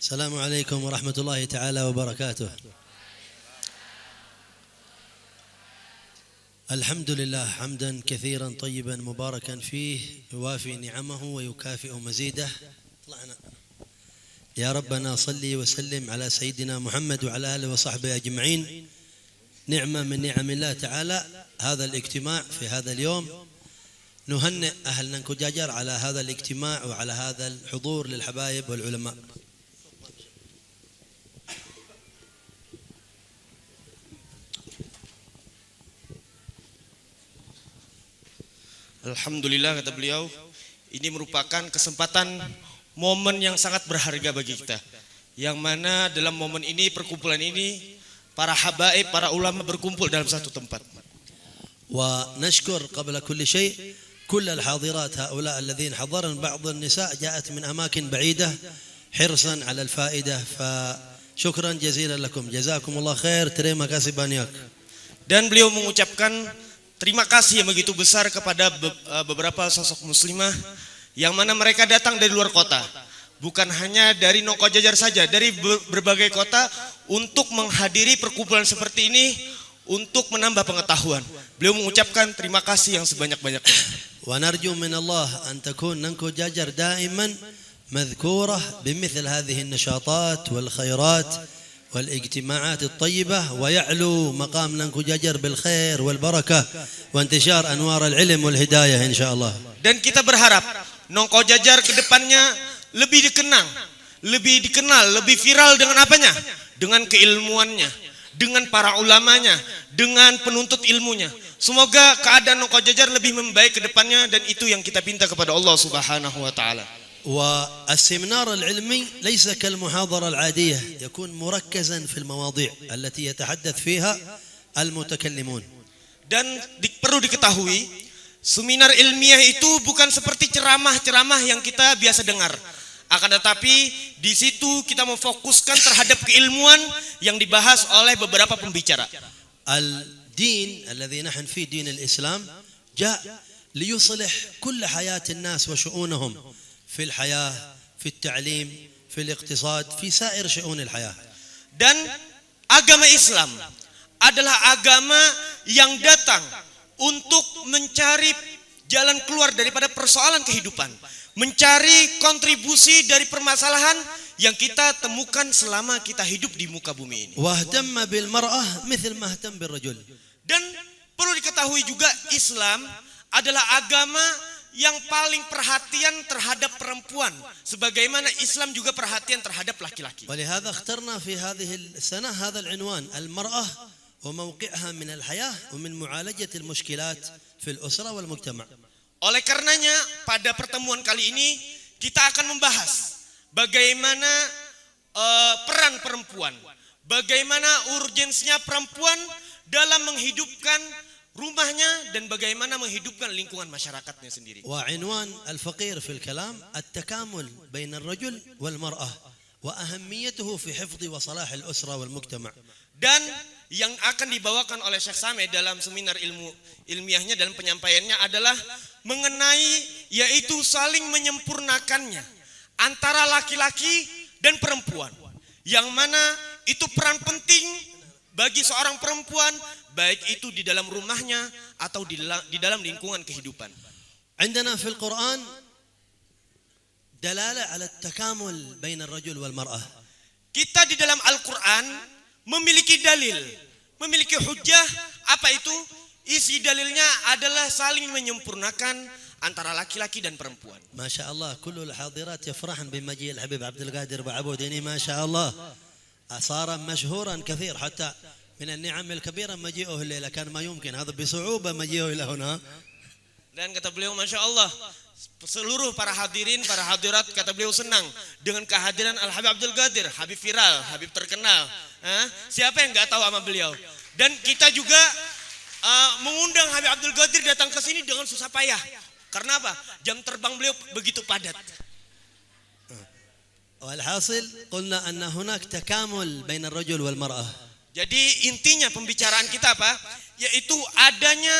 السلام عليكم ورحمة الله تعالى وبركاته. الحمد لله حمدا كثيرا طيبا مباركا فيه يوافي نعمه ويكافئ مزيده. يا ربنا صل وسلم على سيدنا محمد وعلى آله وصحبه أجمعين. نعمة من نعم الله تعالى هذا الاجتماع في هذا اليوم. نهنئ أهل ننكجاجر على هذا الاجتماع وعلى هذا الحضور للحبايب والعلماء. Alhamdulillah, kata beliau, ini merupakan kesempatan momen yang sangat berharga bagi kita, yang mana dalam momen ini, perkumpulan ini, para habaib, para ulama berkumpul dalam satu tempat. ونشكر قبل كل شيء كل الحاضرات هؤلاء الذين حضرن. بعض النساء جاءت من أماكن بعيدة حرصا على الفائدة، فشكرا جزيلا لكم، جزاكم الله خير. terima kasih banyak. Dan beliau mengucapkan terima kasih yang begitu besar kepada beberapa sosok muslimah yang mana mereka datang dari luar kota, bukan hanya dari Nongkojajar saja, dari berbagai kota untuk menghadiri perkumpulan seperti ini untuk menambah pengetahuan. Beliau mengucapkan terima kasih yang sebanyak-banyaknya. ونرجو من الله أن تكون نونكوجاجر دائما مذكورة بمثل هذه النشاطات والخيرات والاجتماعات الطيبة، ويعلو مقام نونكوجاجر بالخير والبركة وانتشار أنوار العلم والهداية إن شاء الله. Dan kita berharap Nongkojajar ke depannya lebih dikenal, lebih viral dengan apanya? Dengan keilmuannya, dengan para ulamanya, dengan penuntut ilmunya. Semoga keadaan Nongkojajar lebih membaik ke depannya, dan itu yang kita minta kepada Allah Subhanahu wa taala. والسيمينار العلمي ليس كالمحاضرة العادية، يكون مركزا في المواضيع التي يتحدث فيها المتكلمون. Dan perlu diketahui, seminar ilmiah itu bukan seperti ceramah-ceramah yang kita biasa dengar. Akan tetapi di situ kita memfokuskan terhadap keilmuan yang dibahas oleh beberapa pembicara. الدين الذي نحن فيه دين الإسلام جاء ليصلح كل حياة الناس وشؤونهم في الحياة، في التعليم، في الاقتصاد، في سائر شؤون الحياة. Dan agama Islam adalah agama yang datang untuk mencari jalan keluar daripada persoalan kehidupan, mencari kontribusi dari permasalahan yang kita temukan selama kita hidup di muka bumi ini. واهتم بالمرأة مثل ما اهتم بالرجل. Dan perlu diketahui juga, Islam adalah agama yang paling perhatian terhadap perempuan, sebagaimana Islam juga perhatian terhadap laki-laki. ولهذا اخترنا في هذه السنة هذا العنوان، المرأة وموقعها من الحياة ومن معالجة المشكلات في الأسرة والمجتمع. Oleh karenanya pada pertemuan kali ini kita akan membahas bagaimana peran perempuan, bagaimana urgensinya perempuan dalam menghidupkan rumahnya dan bagaimana menghidupkan lingkungan masyarakatnya sendiri. وعنوان الفقير في الكلام التكامل بين الرجل والمرأة وأهميته في حفظ وصلاح الأسرة والمجتمع. Dan yang akan dibawakan oleh Syekh Sameh dalam seminar ilmiahnya dalam penyampaiannya adalah mengenai yaitu saling menyempurnakannya antara laki-laki dan perempuan, yang mana itu peran penting bagi seorang perempuan, baik itu di dalam rumahnya atau di dalam lingkungan kehidupan. عندنا في القرآن دلالة على التكامل بين الرجل والمرأة. Kita di dalam Al-Quran memiliki dalil, memiliki hujjah. Apa itu? Isi dalilnya adalah saling menyempurnakan antara laki-laki dan perempuan. ما شاء الله كل الحاضرات يفرحن بمجيء الحبيب عبد القادر بعبوديني. ما شاء الله صار مشهورا كثير، حتى من النعم الكبيرة مجيئه الليلة، كان ما يمكن هذا بصعوبة مجيئه إلى هنا. Dan kata beliau, Masya Allah, seluruh para hadirin, para hadirat, kata beliau senang dengan kehadiran Al-Habib Abdul Qadir, Habib viral, Habib terkenal. Siapa yang nggak tahu sama beliau? Dan kita juga mengundang Habib Abdul Qadir datang ke sini dengan susah payah. Karena apa? Jam terbang beliau begitu padat. والحاصل قلنا أن هناك تكامل بين الرجل والمرأة. Jadi intinya pembicaraan kita apa? Yaitu adanya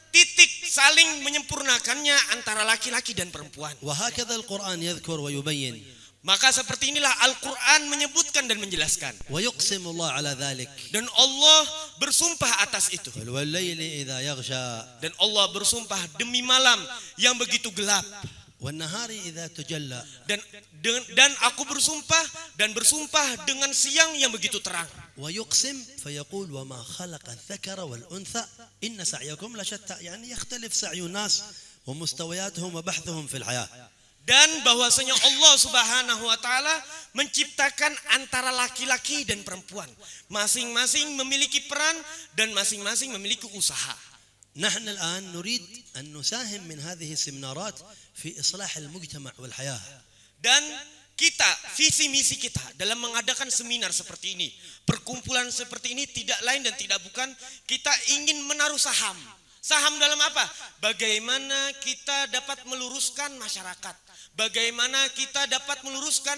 titik saling menyempurnakannya antara laki-laki dan perempuan. وهكذا القرآن يذكر ويبين. Maka seperti inilah Al-Quran menyebutkan dan menjelaskan. ويقسم الله على ذلك Dan Allah bersumpah atas itu. والليل إذا يغشى Dan Allah bersumpah demi malam yang begitu gelap. والنهار إذا تجلى Dan aku bersumpah dengan siang yang begitu terang. ويقسم فيقول وما خلق الذكر والأنثى إن سعيكم لشتى يعني يختلف سعي الناس ومستوياتهم وبحثهم في الحياة. Dan bahwasanya Allah Subhanahu wa taala menciptakan antara laki-laki dan perempuan. Masing-masing memiliki peran dan masing-masing memiliki usaha. نحن الآن نريد أن نساهم من هذه السيمينارات في إصلاح المجتمع والحياة. Dan kita, visi misi kita dalam mengadakan seminar seperti ini, perkumpulan seperti ini tidak lain dan tidak bukan kita ingin menaruh saham. Saham dalam apa? Bagaimana kita dapat meluruskan masyarakat. Bagaimana kita dapat meluruskan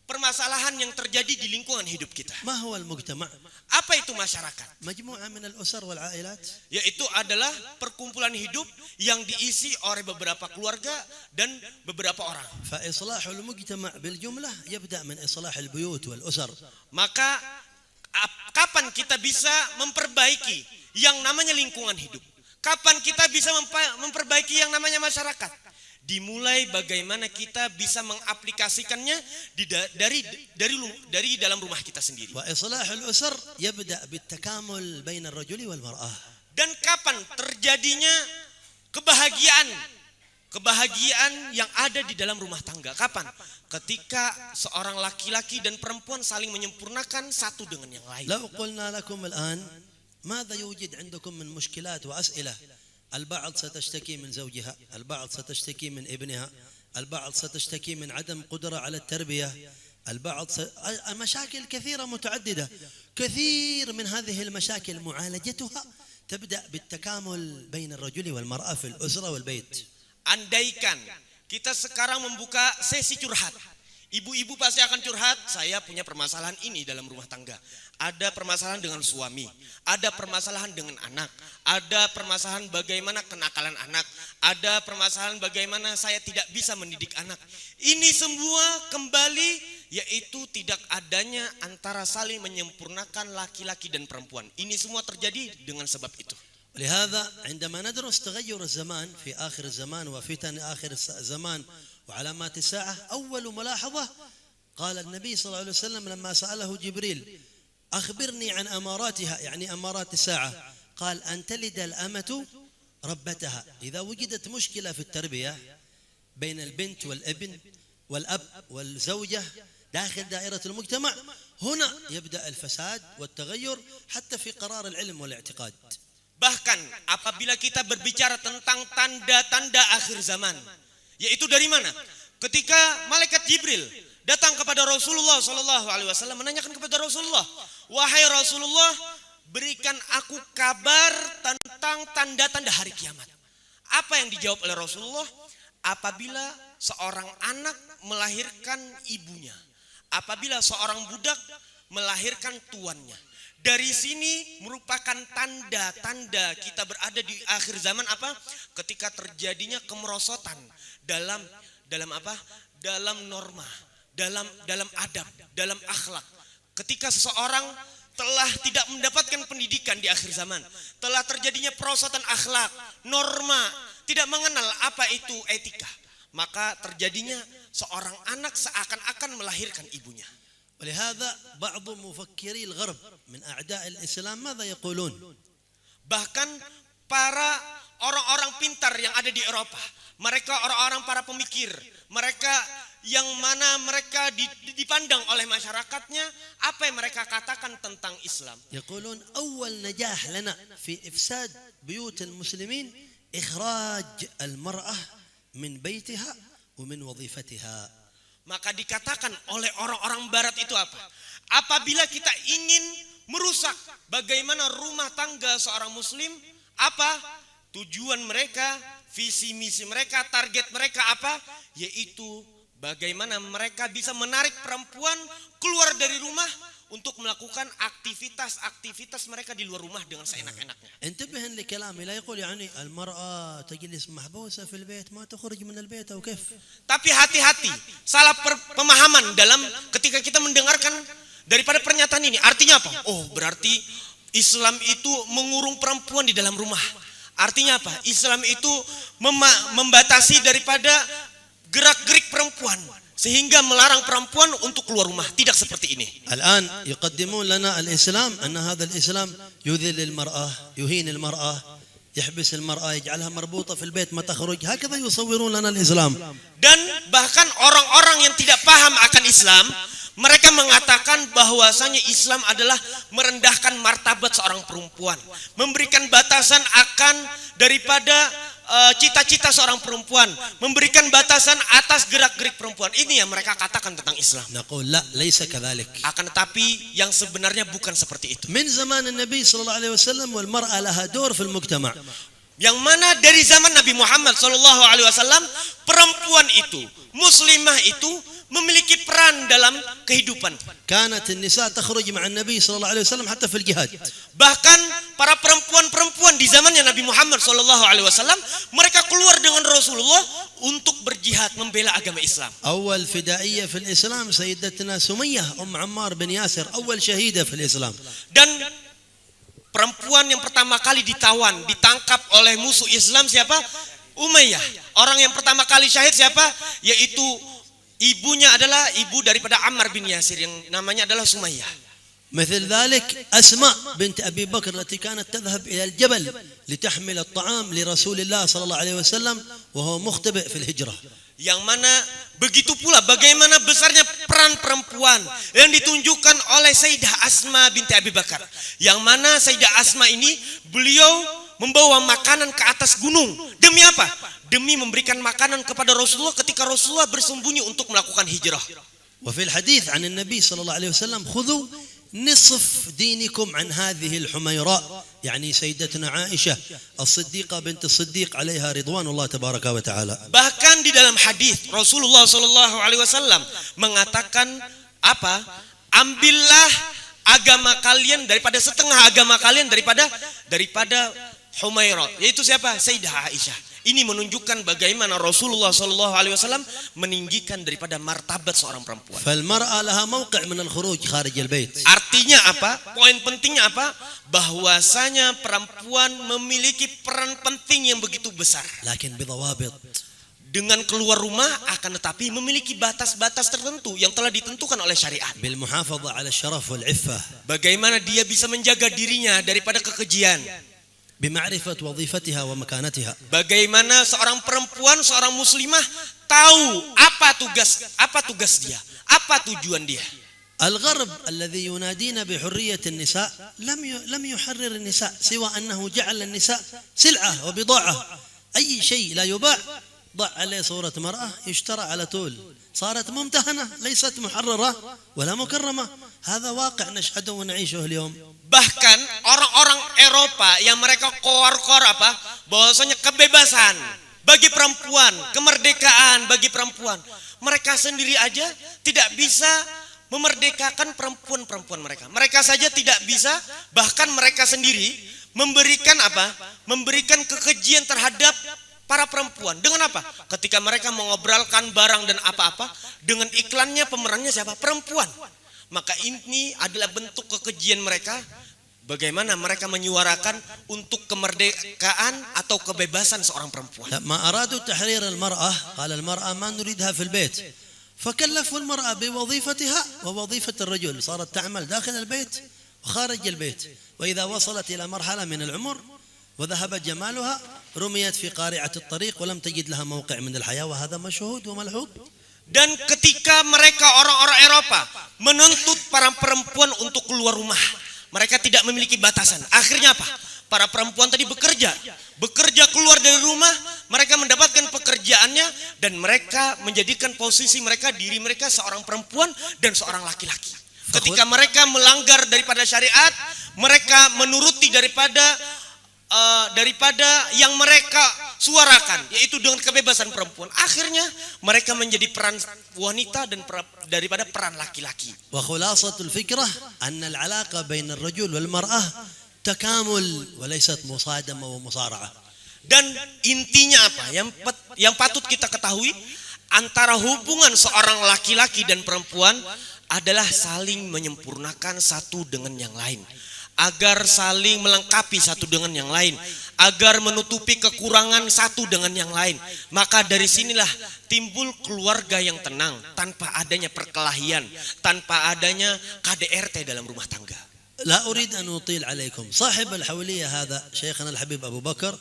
permasalahan yang terjadi di lingkungan hidup kita. ما هو المجتمع؟ Apa itu masyarakat? مجموعة من الأسر والعائلات. Yaitu adalah perkumpulan hidup yang diisi oleh beberapa keluarga dan beberapa orang. فإصلاح المجتمع بالجملة يبدأ من إصلاح البيوت والأسر. Maka kapan kita bisa memperbaiki yang namanya lingkungan hidup? Kapan kita bisa memperbaiki yang namanya masyarakat? Dimulai bagaimana kita bisa mengaplikasikannya dari dalam rumah kita sendiri. وإصلاح الأسر يبدأ بالتكامل بين الرجل والمرأة. Dan kapan terjadinya kebahagiaan yang ada di dalam rumah tangga? Kapan? Ketika seorang laki-laki dan perempuan saling menyempurnakan satu dengan yang lain. لو قلنا لكم الآن ماذا يوجد عندكم من مشكلات وأسئلة، البعض ستشتكي من زوجها، البعض ستشتكي من ابنها، البعض ستشتكي من عدم قدرة على التربية، مشاكل كثيرة متعددة. كثير من هذه المشاكل معالجتها تبدأ بالتكامل بين الرجل والمرأة في الأسرة والبيت. Andaikan kita sekarang membuka sesi curhat, ibu-ibu pasti akan curhat, saya punya permasalahan ini dalam rumah tangga. Ada permasalahan dengan suami, ada permasalahan dengan anak, ada permasalahan bagaimana kenakalan anak, ada permasalahan bagaimana saya tidak bisa mendidik anak. Ini semua kembali yaitu tidak adanya antara saling menyempurnakan laki-laki dan perempuan. Ini semua terjadi dengan sebab itu. ولهذا عندما ندرس تغير الزمان في آخر الزمان وفتن آخر الزمان وعلامات الساعة، أول ملاحظة قال النبي صلى الله عليه وسلم لما سأله جبريل أخبرني عن أماراتها، يعني أمارات الساعة، قال أن تلد الأمة ربتها. إذا وجدت مشكلة في التربية بين البنت والابن والأب والزوجة داخل دائرة المجتمع، هنا يبدأ الفساد والتغير حتى في قرار العلم والاعتقاد. Bahkan apabila kita berbicara tentang tanda-tanda akhir zaman, yaitu dari mana? Ketika malaikat Jibril datang kepada Rasulullah SAW menanyakan kepada Rasulullah, wahai Rasulullah, berikan aku kabar tentang tanda-tanda hari kiamat. Apa yang dijawab oleh Rasulullah? Apabila seorang anak melahirkan ibunya, apabila seorang budak melahirkan tuannya. Dari sini merupakan tanda-tanda kita berada di akhir zaman apa? Ketika terjadinya kemerosotan dalam apa? Dalam norma, dalam adab, dalam akhlak. Ketika seseorang telah tidak mendapatkan pendidikan di akhir zaman, telah terjadinya perosotan akhlak, norma, tidak mengenal apa itu etika, maka terjadinya seorang anak seakan-akan melahirkan ibunya. ولهذا بعض مفكري الغرب من أعداء الإسلام ماذا يقولون؟ Bahkan para orang-orang pintar yang ada di Eropa, mereka orang-orang para pemikir, mereka yang mana mereka dipandang oleh masyarakatnya, apa yang mereka katakan tentang Islam? يقولون أول نجاح لنا في إفساد بيوت المسلمين إخراج المرأة من بيتها ومن وظيفتها. Maka dikatakan oleh orang-orang barat itu apa? Apabila kita ingin merusak bagaimana rumah tangga seorang muslim, apa tujuan mereka, visi misi mereka, target mereka apa? Yaitu bagaimana mereka bisa menarik perempuan keluar dari rumah untuk melakukan aktivitas mereka di luar rumah dengan seenak-enaknya. انتبه لكلامي لا يقول يعني المرأة تجلس محبوسة في البيت ما تخرج من البيت أو كيف. Tapi hati-hati, salah pemahaman dalam ketika kita mendengarkan daripada pernyataan ini. Artinya apa? Oh, berarti Islam itu mengurung perempuan di dalam rumah. Artinya apa? Islam itu membatasi daripada gerak-gerik perempuan sehingga melarang perempuan untuk keluar rumah. Tidak seperti ini. الآن يقدمون لنا الإسلام أن هذا الإسلام يذل المرأة يهين المرأة يحبس المرأة يجعلها مربوطة في البيت ما تخرج هكذا يصورون لنا الإسلام. Dan bahkan orang-orang yang tidak paham akan Islam, mereka mengatakan bahwasanya Islam adalah merendahkan martabat seorang perempuan, memberikan batasan akan daripada cita-cita seorang perempuan, memberikan batasan atas gerak-gerik perempuan. Ini yang mereka katakan tentang Islam. نقول لا ليس كذلك. Akan tetapi yang sebenarnya bukan seperti itu. من زمان النبي صلى الله عليه وسلم والمرأة لها دور في المجتمع. Yang mana dari zaman Nabi Muhammad SAW, perempuan itu, muslimah itu memiliki peran dalam kehidupan. كانت النساء تخرج مع النبي صلى الله عليه وسلم حتى في الجهاد. Bahkan para perempuan-perempuan di zamannya Nabi Muhammad SAW, mereka keluar dengan Rasulullah untuk berjihad membela agama Islam. أول فدائية في الإسلام سيدتنا سمية أم عمار بن ياسر أول شهيدة في الإسلام. Dan perempuan yang pertama kali ditangkap oleh musuh Islam siapa? Umayyah. Orang yang pertama kali syahid siapa? Yaitu ibunya adalah ibu daripada Ammar bin Yasir yang namanya adalah Sumayyah. مثل ذلك أسماء بنت أبي بكر التي كانت تذهب إلى الجبل لتحمل الطعام لرسول الله صلى الله عليه وسلم وهو مختبئ في الهجرة. Yang mana begitu pula bagaimana besarnya peran perempuan yang ditunjukkan oleh Sayyidah Asma binti Abi Bakar. Yang mana Sayyidah Asma ini beliau membawa makanan ke atas gunung. Demi apa? Demi memberikan makanan kepada Rasulullah ketika Rasulullah bersembunyi untuk melakukan hijrah. وفي الحديث عن النبي صلى الله عليه وسلم خذوا نصف دينكم عن هذه الحميراء يعني سيدتنا عائشة الصديقة بنت الصديق عليها رضوان الله تبارك وتعالى. Bahkan di dalam hadis Rasulullah SAW mengatakan apa? Ambillah agama kalian daripada setengah agama kalian daripada Humairah, yaitu siapa? Sayyidah Aisyah. Ini menunjukkan bagaimana Rasulullah SAW meninggikan daripada martabat seorang perempuan. فالمرأة لها موقع من الخروج خارج البيت. Artinya apa? Poin pentingnya apa? Bahwasanya perempuan memiliki peran penting yang begitu besar. لكن بضوابط. Dengan keluar rumah akan tetapi memiliki batas-batas tertentu yang telah ditentukan oleh syariat. بالمحافظة على الشرف والعفة. Bagaimana dia bisa menjaga dirinya daripada kekejian. بمعرفة وظيفتها ومكانتها. Bagaimana seorang perempuan, seorang muslimah tahu apa tugas dia, apa tujuan dia. الغرب الذي ينادينا بحرية النساء لم يحرر النساء سوى أنه جعل النساء سلعة وبضاعة. أي شيء لا يباع ضع عليه صورة مرأة يشترى على طول. صارت ممتهنة ليست محررة ولا مكرمة. هذا واقع نشهده ونعيشه اليوم. Bahkan orang-orang Eropa yang mereka koar-koar apa? Bahwasanya kebebasan bagi perempuan, kemerdekaan bagi perempuan. Mereka sendiri aja tidak bisa memerdekakan perempuan-perempuan mereka. Mereka saja tidak bisa, bahkan mereka sendiri memberikan apa? Memberikan kekejian terhadap para perempuan. Dengan apa? Ketika mereka mengobrolkan barang dan apa-apa, dengan iklannya pemerannya siapa? Perempuan. Maka ini adalah bentuk kekejian mereka. Bagaimana mereka menyuarakan untuk kemerdekaan atau kebebasan seorang perempuan. ما أرادوا تحرير المرأة قال المرأة ما نريدها في البيت فكلفوا المرأة بوظيفتها ووظيفة الرجل صارت تعمل داخل البيت وخارج البيت وإذا وصلت إلى مرحلة من العمر وذهب جمالها رميت في قارعة الطريق ولم تجد لها موقع من الحياة وهذا مشهود وملحوظ. Dan ketika mereka orang-orang Eropa menuntut para perempuan untuk keluar rumah, mereka tidak memiliki batasan. Akhirnya apa? Para perempuan tadi bekerja keluar dari rumah, mereka mendapatkan pekerjaannya dan mereka menjadikan posisi mereka, diri mereka seorang perempuan dan seorang laki-laki. Ketika mereka melanggar daripada syariat, mereka menuruti daripada yang mereka suarakan, yaitu dengan kebebasan perempuan. Akhirnya mereka menjadi peran wanita dan daripada peran laki-laki. وخلاصة الفكرة أن العلاقة بين الرجل والمرأة تكامل وليست مصادمة ومصارعة. Dan intinya apa? Yang patut kita ketahui, antara hubungan seorang laki-laki dan perempuan adalah saling menyempurnakan satu dengan yang lain, agar saling melengkapi satu dengan yang lain, agar menutupi kekurangan satu dengan yang lain. Maka dari sinilah timbul keluarga yang tenang, tanpa adanya perkelahian, tanpa adanya KDRT dalam rumah tangga. لا أريد أن أطيل عليكم. صاحب الحولية هذا شيخنا الحبيب أبو بكر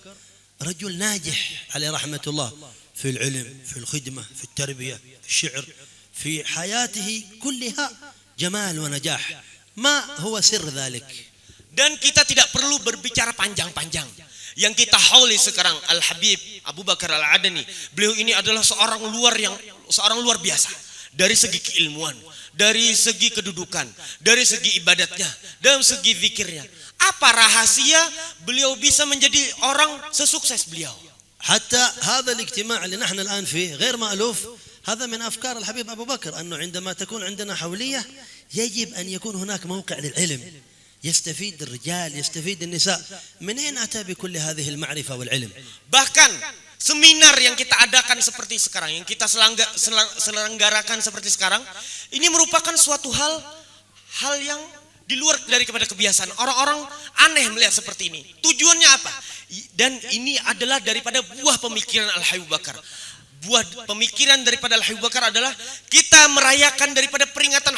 رجل ناجح عليه رحمة الله في العلم، في الخدمة، في التربية، في الشعر، في حياته كلها جمال ونجاح. ما هو سر ذلك؟ Dan kita tidak perlu berbicara panjang-panjang. Yang kita hauli sekarang Al-Habib Abu Bakar Al-Adani, beliau ini adalah seorang luar biasa dari segi keilmuan, dari segi kedudukan, dari segi ibadatnya, dari segi zikirnya. Apa rahasia beliau bisa menjadi orang sesukses beliau? حتى هذا الاجتماع اللي نحن الآن فيه غير مألوف. هذا من أفكار الحبيب أبو بكر، أنه عندما تكون عندنا حولية يجب أن يكون هناك موقع للعلم، يستفيد الرجال، يستفيد النساء. منين أتى بكل هذه المعرفة والعلم؟ Bahkan seminar yang kita adakan seperti sekarang, yang kita selenggarakan seperti sekarang, ini merupakan suatu hal yang di luar daripada kebiasaan. Orang-orang aneh melihat seperti ini. Tujuannya apa? Dan ini adalah daripada buah pemikiran Al-Habib Bakar. Buah pemikiran daripada Al-Habib Bakar adalah kita merayakan daripada peringatan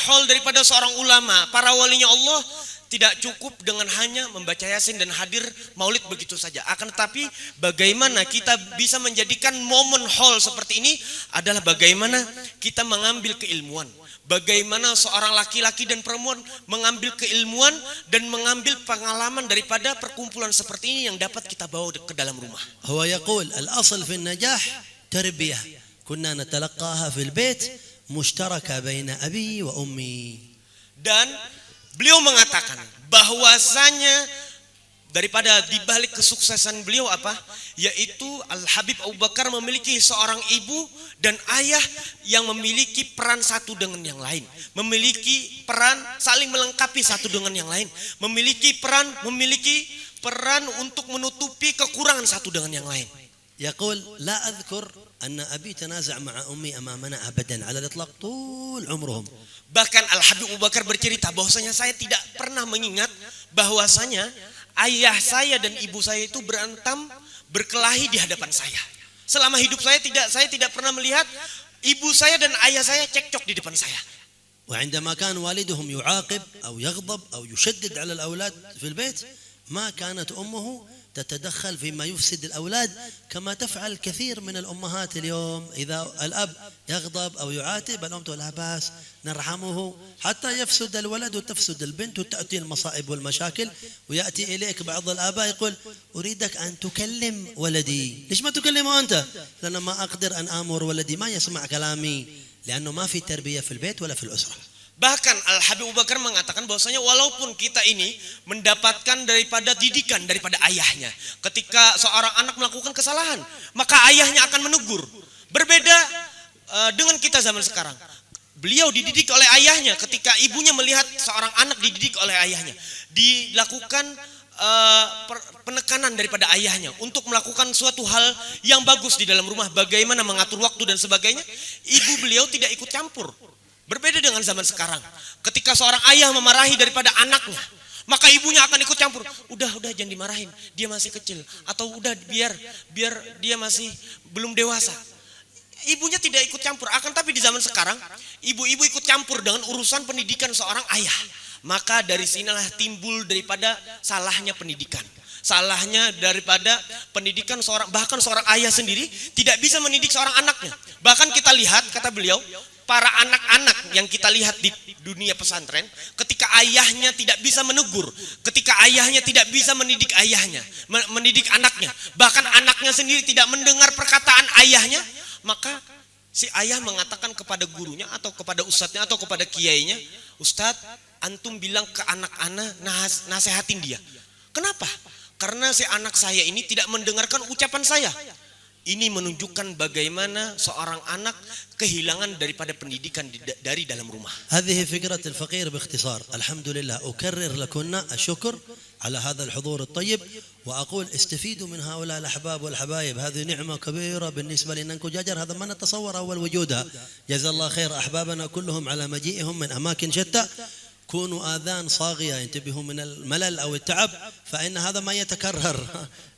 haul daripada seorang ulama, para walinya Allah. Tidak cukup dengan hanya membaca Yasin dan hadir maulid begitu saja. Akan tetapi bagaimana kita bisa menjadikan momen haul seperti ini adalah bagaimana kita mengambil keilmuan. Bagaimana seorang laki-laki dan perempuan mengambil keilmuan dan mengambil pengalaman daripada perkumpulan seperti ini yang dapat kita bawa ke dalam rumah. هو يقول الأصل في النجاح تربية كنا نتلقاها في البيت مشتركة بين أبي وأمي. Dan beliau mengatakan bahwasanya daripada dibalik kesuksesan beliau apa? Yaitu Al-Habib Abu Bakar memiliki seorang ibu dan ayah yang memiliki peran satu dengan yang lain, memiliki peran saling melengkapi satu dengan yang lain, memiliki peran untuk menutupi kekurangan satu dengan yang lain. يقول لا أذكر أن أبي تنازع مع أمي أمامنا أبدا على الإطلاق طول عمرهم. Bahkan Al-Habib Abu Bakar bercerita bahwasanya saya tidak pernah mengingat bahwasanya ayah saya dan ibu saya itu berantem, berkelahi di hadapan saya. Selama hidup saya tidak pernah melihat ibu saya dan ayah saya cekcok di depan saya. وعندما كان والدهم يعاقب أو يغضب أو يشدد على الأولاد في البيت ما كانت أمه تتدخل فيما يفسد الأولاد كما تفعل كثير من الأمهات اليوم. إذا الأب يغضب أو يعاتب الأم تقول لا بأس نرحمه حتى يفسد الولد وتفسد البنت وتأتي المصائب والمشاكل. ويأتي إليك بعض الآباء يقول أريدك أن تكلم ولدي. ليش ما تكلمه أنت؟ لأن ما أقدر أن آمر ولدي ما يسمع كلامي لأنه ما في تربية في البيت ولا في الأسرة. Bahkan Al-Habib Abu Bakar mengatakan bahwasanya walaupun kita ini mendapatkan daripada didikan daripada ayahnya, ketika seorang anak melakukan kesalahan, maka ayahnya akan menegur. Berbeda dengan kita zaman sekarang. Beliau dididik oleh ayahnya, ketika ibunya melihat seorang anak dididik oleh ayahnya, dilakukan penekanan daripada ayahnya untuk melakukan suatu hal yang bagus di dalam rumah, bagaimana mengatur waktu dan sebagainya. Ibu beliau tidak ikut campur. Berbeda dengan zaman sekarang. Ketika seorang ayah memarahi daripada anaknya, maka ibunya akan ikut campur. Udah jangan dimarahin, dia masih kecil. Atau udah biar dia masih belum dewasa. Ibunya tidak ikut campur. Akan tapi di zaman sekarang, ibu-ibu ikut campur dengan urusan pendidikan seorang ayah. Maka dari sinilah timbul daripada salahnya pendidikan. Salahnya daripada pendidikan bahkan seorang ayah sendiri tidak bisa mendidik seorang anaknya. Bahkan kita lihat, kata beliau, para anak-anak yang kita lihat di dunia pesantren, ketika ayahnya tidak bisa menegur, ketika ayahnya tidak bisa mendidik anaknya, bahkan anaknya sendiri tidak mendengar perkataan ayahnya, maka si ayah mengatakan kepada gurunya atau kepada ustadznya atau kepada kiainya, Ustadz, antum bilang ke anak-anak nasehatin dia. Kenapa? karena si anak saya ini tidak mendengarkan ucapan saya. Ini menunjukkan bagaimana seorang anak kehilangan daripada pendidikan dari dalam rumah. هذه فكرة الفقير باختصار. الحمد لله أكرر لكم الشكر على هذا الحضور الطيب وأقول استفيدوا من هؤلاء الأحباب والحبايب. هذه نعمة كبيرة بالنسبة لننكو جاجر، هذا ما نتصور أول وجودها. جزا الله خير أحبابنا كلهم على مجيئهم من أماكن شتى. كونوا آذان صاغية، انتبهوا من الملل أو التعب، فإن هذا ما يتكرر.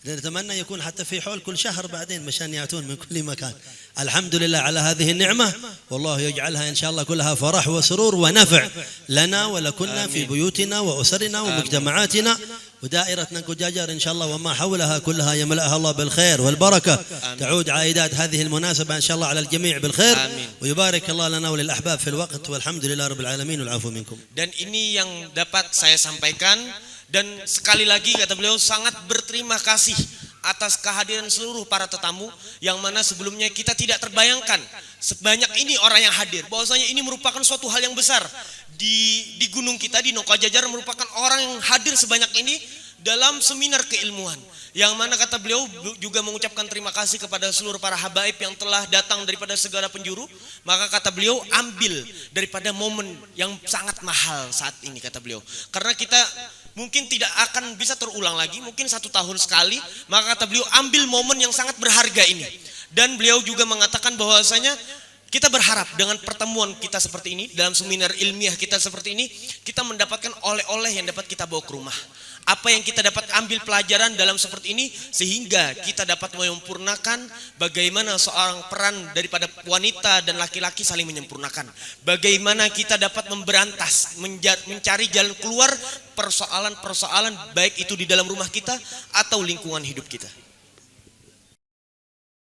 نتمنى يكون حتى في حول كل شهر بعدين مشان يأتون من كل مكان. الحمد لله على هذه النعمة، والله يجعلها إن شاء الله كلها فرح وسرور ونفع لنا ولكنا في بيوتنا وأسرنا ومجتمعاتنا، ودائرة ننكو جاجر إن شاء الله وما حولها كلها يملأها الله بالخير والبركة. تعود عائدات هذه المناسبة إن شاء الله على الجميع بالخير. ويبارك الله لنا وللأحباب في الوقت، والحمد لله رب العالمين والعفو منكم. Dan ini yang dapat saya sampaikan, dan sekali lagi kata beliau sangat berterima kasih atas kehadiran seluruh para tetamu yang mana sebelumnya kita tidak terbayangkan sebanyak ini orang yang hadir. Bahwasanya ini merupakan suatu hal yang besar di gunung kita di Nongko Jajar, merupakan orang yang hadir sebanyak ini dalam seminar keilmuan. Yang mana kata beliau juga mengucapkan terima kasih kepada seluruh para habaib yang telah datang daripada segala penjuru. Maka kata beliau, ambil daripada momen yang sangat mahal saat ini kata beliau. Karena kita mungkin tidak akan bisa terulang lagi, mungkin 1 tahun sekali. Maka kata beliau, ambil momen yang sangat berharga ini. Dan beliau juga mengatakan bahwasanya kita berharap dengan pertemuan kita seperti ini, dalam seminar ilmiah kita seperti ini, kita mendapatkan oleh-oleh yang dapat kita bawa ke rumah. Apa yang kita dapat ambil pelajaran dalam seperti ini, sehingga kita dapat menyempurnakan bagaimana seorang peran daripada wanita dan laki-laki saling menyempurnakan. Bagaimana kita dapat memberantas, mencari jalan keluar persoalan-persoalan baik itu di dalam rumah kita atau lingkungan hidup kita.